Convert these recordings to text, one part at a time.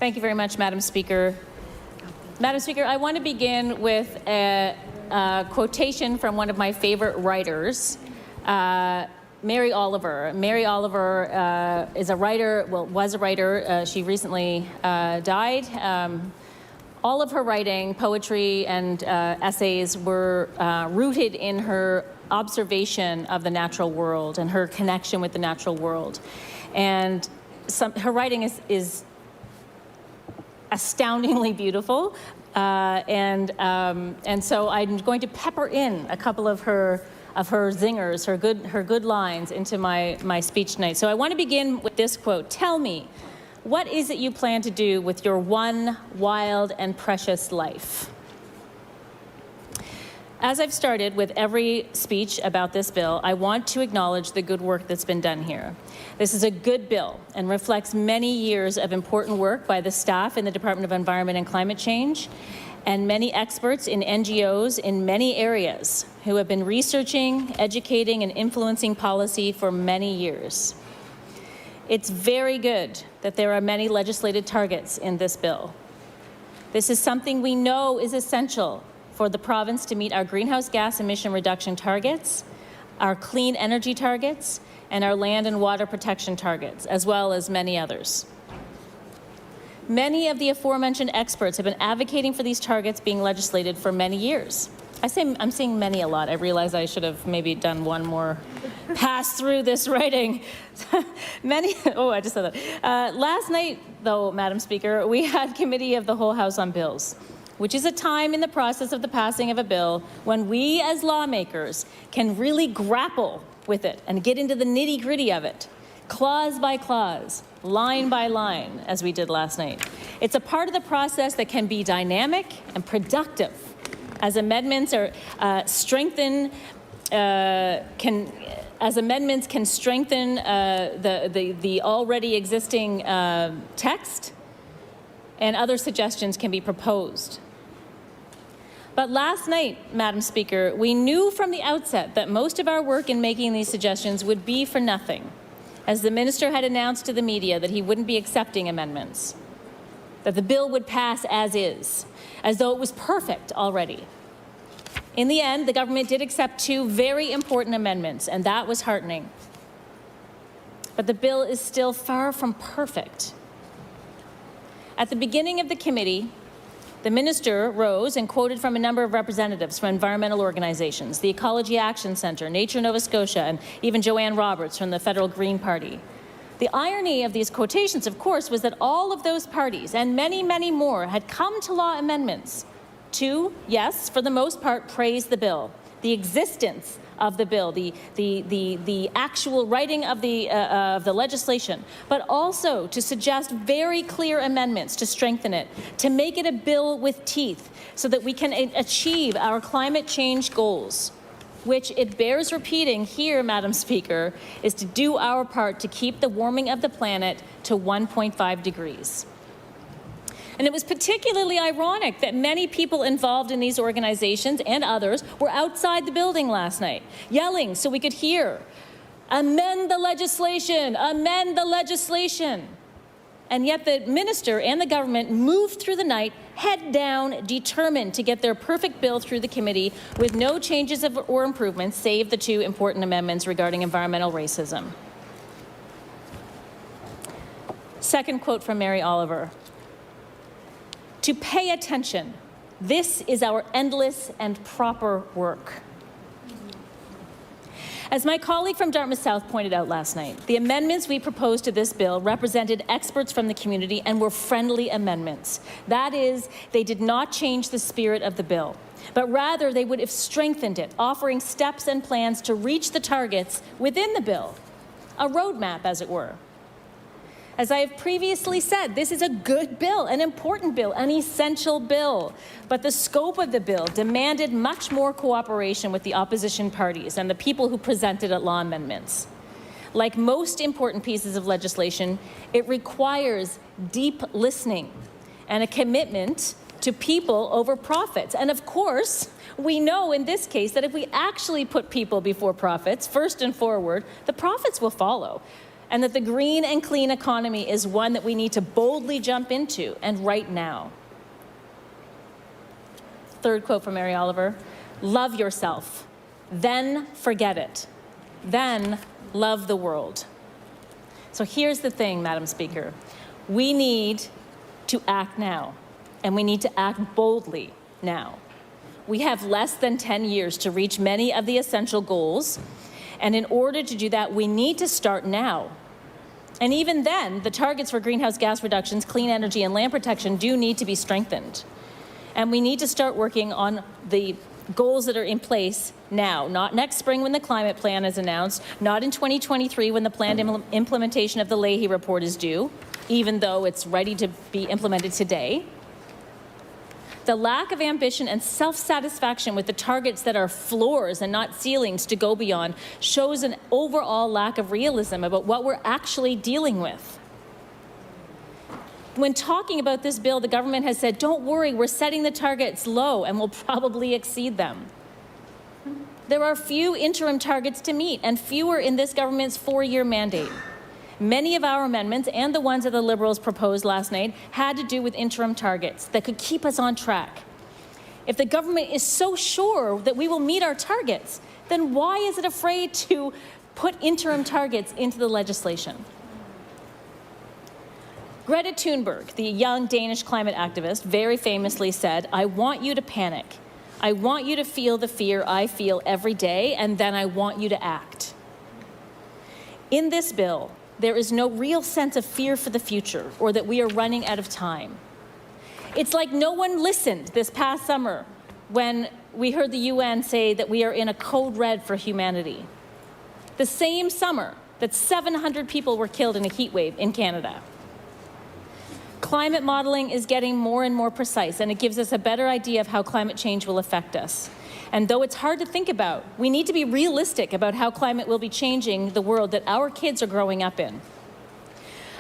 Thank you very much, Madam Speaker. Madam Speaker, I want to begin with a quotation from one of my favorite writers, Mary Oliver. Mary Oliver is a writer, well, was a writer. She recently died. All of her writing, poetry, and essays were rooted in her observation of the natural world and her connection with the natural world. And her writing is astoundingly beautiful, and so I'm going to pepper in a couple of her zingers, her good lines into my speech tonight. So I want to begin with this quote. Tell me, what is it you plan to do with your one wild and precious life? As I've started with every speech about this bill, I want to acknowledge the good work that's been done here. This is a good bill and reflects many years of important work by the staff in the Department of Environment and Climate Change and many experts in NGOs in many areas who have been researching, educating, and influencing policy for many years. It's very good that there are many legislated targets in this bill. This is something we know is essential for the province to meet our greenhouse gas emission reduction targets, our clean energy targets, and our land and water protection targets, as well as many others. Many of the aforementioned experts have been advocating for these targets being legislated for many years. I'm saying many a lot. I realize I should have maybe done one more pass through this writing. I just said that. Last night, though, Madam Speaker, we had Committee of the Whole House on Bills, which is a time in the process of the passing of a bill when we as lawmakers can really grapple with it and get into the nitty-gritty of it, clause by clause, line by line, as we did last night. It's a part of the process that can be dynamic and productive as amendments are strengthen the already existing text, and other suggestions can be proposed. But last night, Madam Speaker, we knew from the outset that most of our work in making these suggestions would be for nothing, as the minister had announced to the media that he wouldn't be accepting amendments, that the bill would pass as is, as though it was perfect already. In the end, the government did accept two very important amendments, and that was heartening. But the bill is still far from perfect. At the beginning of the committee, the minister rose and quoted from a number of representatives from environmental organizations, the Ecology Action Centre, Nature Nova Scotia, and even Joanne Roberts from the Federal Green Party. The irony of these quotations, of course, was that all of those parties and many, many more had come to law amendments to, yes, for the most part, praise the bill, the existence of the bill, the actual writing of the legislation, but also to suggest very clear amendments to strengthen it, to make it a bill with teeth so that we can achieve our climate change goals, which it bears repeating here, Madam Speaker, is to do our part to keep the warming of the planet to 1.5 degrees. And it was particularly ironic that many people involved in these organizations and others were outside the building last night, yelling so we could hear, "Amend the legislation, amend the legislation." And yet the minister and the government moved through the night, head down, determined to get their perfect bill through the committee with no changes or improvements, save the two important amendments regarding environmental racism. Second quote from Mary Oliver. To pay attention. This is our endless and proper work. As my colleague from Dartmouth South pointed out last night, the amendments we proposed to this bill represented experts from the community and were friendly amendments. That is, they did not change the spirit of the bill, but rather they would have strengthened it, offering steps and plans to reach the targets within the bill, a roadmap, as it were. As I have previously said, this is a good bill, an important bill, an essential bill. But the scope of the bill demanded much more cooperation with the opposition parties and the people who presented at law amendments. Like most important pieces of legislation, it requires deep listening and a commitment to people over profits. And of course, we know in this case that if we actually put people before profits, first and forward, the profits will follow. and that the green and clean economy is one that we need to boldly jump into, and right now. Third quote from Mary Oliver: love yourself, then forget it, then love the world. So here's the thing, Madam Speaker. We need to act now, and we need to act boldly now. We have less than 10 years to reach many of the essential goals, and in order to do that, we need to start now. And even then, the targets for greenhouse gas reductions, clean energy, and land protection do need to be strengthened. And we need to start working on the goals that are in place now, not next spring when the climate plan is announced, not in 2023 when the planned implementation of the Lahey report is due, even though it's ready to be implemented today. The lack of ambition and self-satisfaction with the targets that are floors and not ceilings to go beyond shows an overall lack of realism about what we're actually dealing with. When talking about this bill, the government has said, don't worry, we're setting the targets low and we'll probably exceed them. There are few interim targets to meet and fewer in this government's 4-year mandate. Many of our amendments, and the ones that the Liberals proposed last night, had to do with interim targets that could keep us on track. If the government is so sure that we will meet our targets, then why is it afraid to put interim targets into the legislation? Greta Thunberg, the young Danish climate activist, very famously said, "I want you to panic. I want you to feel the fear I feel every day, and then I want you to act." In this bill, there is no real sense of fear for the future or that we are running out of time. It's like no one listened this past summer when we heard the UN say that we are in a code red for humanity. The same summer that 700 people were killed in a heat wave in Canada. Climate modeling is getting more and more precise, and it gives us a better idea of how climate change will affect us. And though it's hard to think about, we need to be realistic about how climate will be changing the world that our kids are growing up in.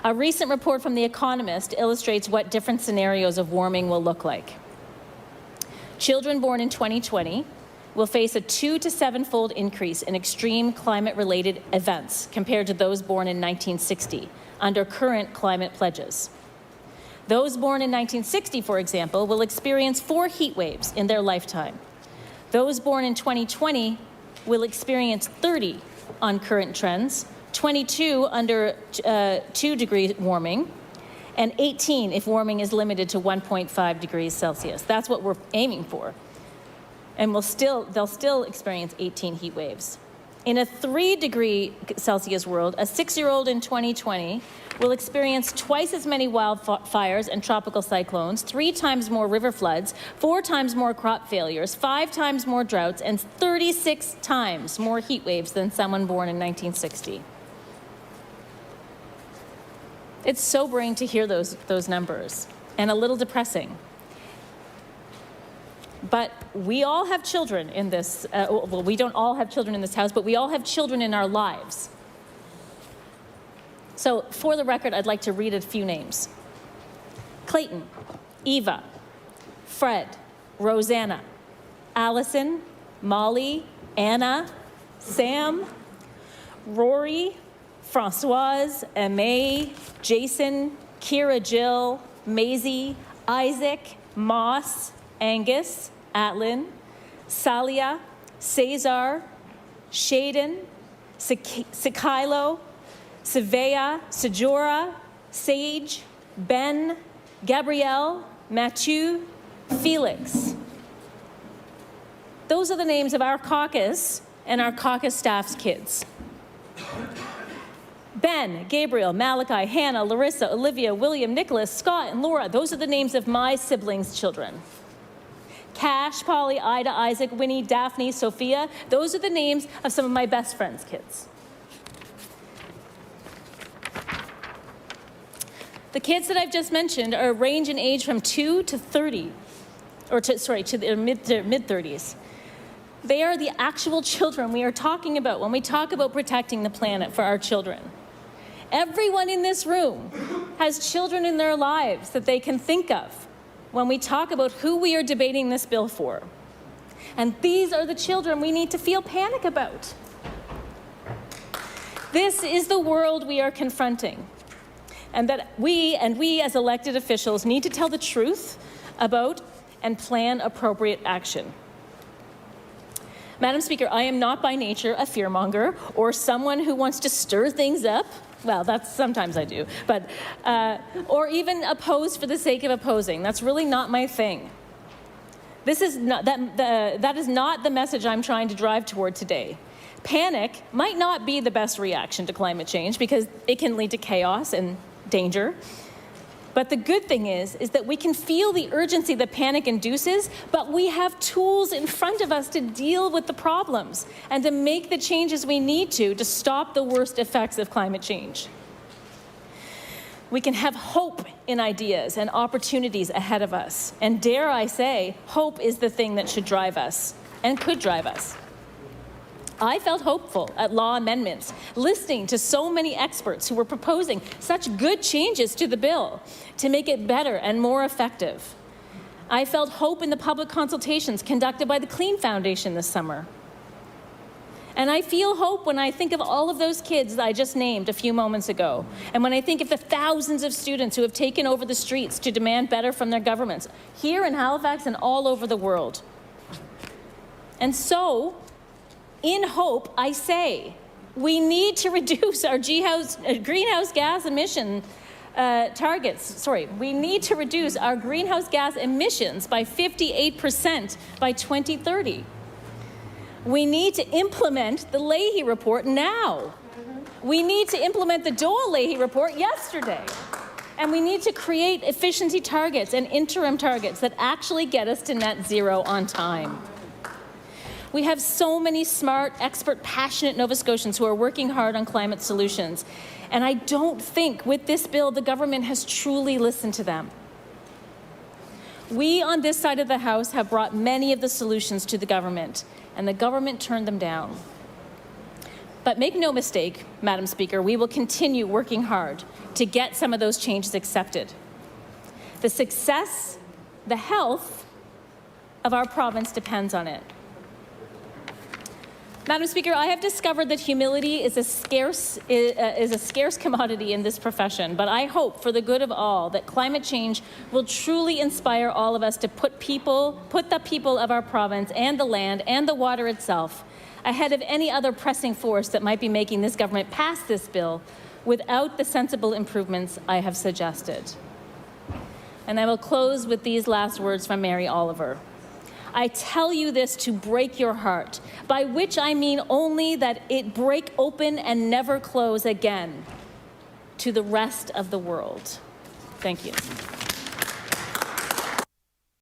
A recent report from The Economist illustrates what different scenarios of warming will look like. Children born in 2020 will face a 2 to 7-fold increase in extreme climate-related events compared to those born in 1960 under current climate pledges. Those born in 1960, for example, will experience 4 heat waves in their lifetime. Those born in 2020 will experience 30 on current trends, 22 under 2-degree warming, and 18 if warming is limited to 1.5 degrees Celsius. That's what we're aiming for. And they'll still experience 18 heat waves. In a 3-degree Celsius world, a 6-year-old in 2020 will experience twice as many wildfires and tropical cyclones, 3 times more river floods, 4 times more crop failures, 5 times more droughts, and 36 times more heat waves than someone born in 1960. It's sobering to hear those numbers, and a little depressing. But we all have children in this, well, we don't all have children in this house, but we all have children in our lives. So for the record, I'd like to read a few names. Clayton, Eva, Fred, Rosanna, Allison, Molly, Anna, Sam, Rory, Françoise, Aimee, Jason, Kira Jill, Maisie, Isaac, Moss, Angus, Atlin, Salia, Cesar, Shaden, Sikilo, Savea, Sajora, Sage, Ben, Gabrielle, Mathieu, Felix. Those are the names of our caucus and our caucus staff's kids. Ben, Gabriel, Malachi, Hannah, Larissa, Olivia, William, Nicholas, Scott, and Laura. Those are the names of my siblings' children. Cash, Polly, Ida, Isaac, Winnie, Daphne, Sophia. Those are the names of some of my best friends' kids. The kids that I've just mentioned are range in age from 2 to 30, to their mid-30s. They are the actual children we are talking about when we talk about protecting the planet for our children. Everyone in this room has children in their lives that they can think of when we talk about who we are debating this bill for. And these are the children we need to feel panic about. This is the world we are confronting, and that we as elected officials need to tell the truth about and plan appropriate action. Madam Speaker, I am not by nature a fearmonger or someone who wants to stir things up. Well, that's sometimes I do, but or even oppose for the sake of opposing. That's really not my thing. This is not that is not the message I'm trying to drive toward today. Panic might not be the best reaction to climate change because it can lead to chaos and danger. But the good thing is that we can feel the urgency that panic induces, but we have tools in front of us to deal with the problems and to make the changes we need to stop the worst effects of climate change. We can have hope in ideas and opportunities ahead of us. And dare I say, hope is the thing that should drive us and could drive us. I felt hopeful at law amendments, listening to so many experts who were proposing such good changes to the bill to make it better and more effective. I felt hope in the public consultations conducted by the Clean Foundation this summer. And I feel hope when I think of all of those kids that I just named a few moments ago, and when I think of the thousands of students who have taken over the streets to demand better from their governments, here in Halifax and all over the world. And so, in hope, I say, we need to reduce our greenhouse gas emission targets. We need to reduce our greenhouse gas emissions by 58% by 2030. We need to implement the Lahey report now. We need to implement the DoelleLahey report yesterday. And we need to create efficiency targets and interim targets that actually get us to net zero on time. We have so many smart, expert, passionate Nova Scotians who are working hard on climate solutions. And I don't think with this bill the government has truly listened to them. We on this side of the House have brought many of the solutions to the government, and the government turned them down. But make no mistake, Madam Speaker, we will continue working hard to get some of those changes accepted. The success, the health of our province depends on it. Madam Speaker, I have discovered that humility is a scarce commodity in this profession, but I hope for the good of all that climate change will truly inspire all of us to put the people of our province and the land and the water itself ahead of any other pressing force that might be making this government pass this bill without the sensible improvements I have suggested. And I will close with these last words from Mary Oliver. I tell you this to break your heart, by which I mean only that it break open and never close again to the rest of the world. Thank you.